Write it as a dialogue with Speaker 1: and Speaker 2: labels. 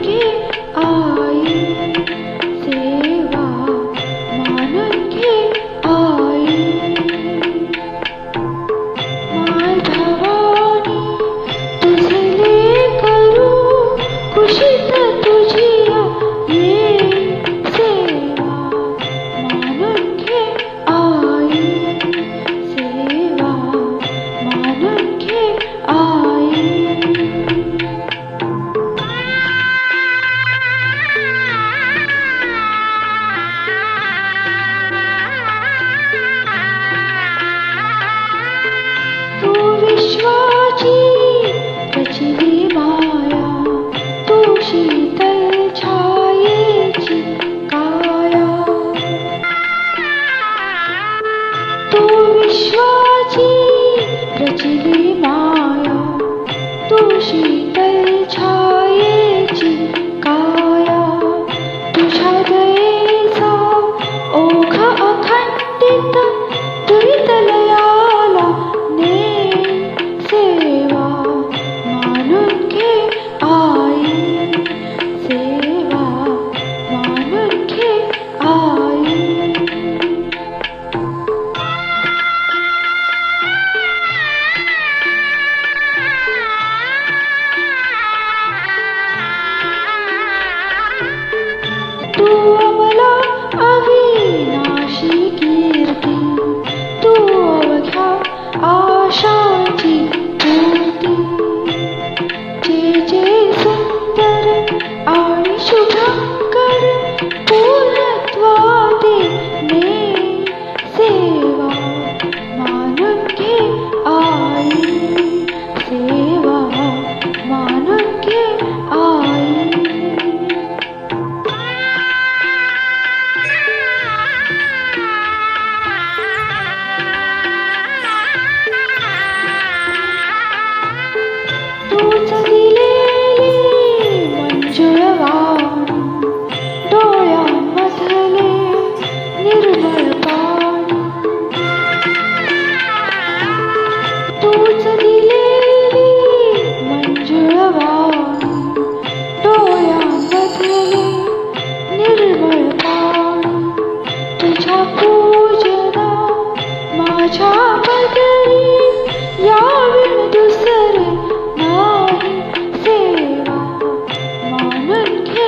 Speaker 1: घे आई, सेवा मानून घे आई. माझ्या वाणी तुझे लेकरू, कुशीत तुझी ये, सेवा मानून घे आई, सेवा मानून घे आई. तू विश्वाची रचिली माया, तू शीतल छायेची काया. तू विश्वाची रचिली माया, तू शीतल छायेची काया. तुझ्या दयेचा ओघ अखंडित दुरितलयाला ने, सेवा मानून घे आई, सेवा मानून घे आई. तू अमला अविनाशी कीर्ती, तू अवघ्या आशांची पूर्ती. जे जे सुंदर आणि शुभंकर पूर्णत्वादे ने, सेवा मानून घे आई, सेवा मानून घे आई. तूच दिलेली मंजुळ वाणी, डोळ्यांमधले निर्मळ पाणी. तूच दिलेली मंजुळ वाणी, डोळ्यांमधले निर्मळ पाणी. तुझ्या पूजना माझ्या बदली याविण दुसरे नाही, सेवा मानून घे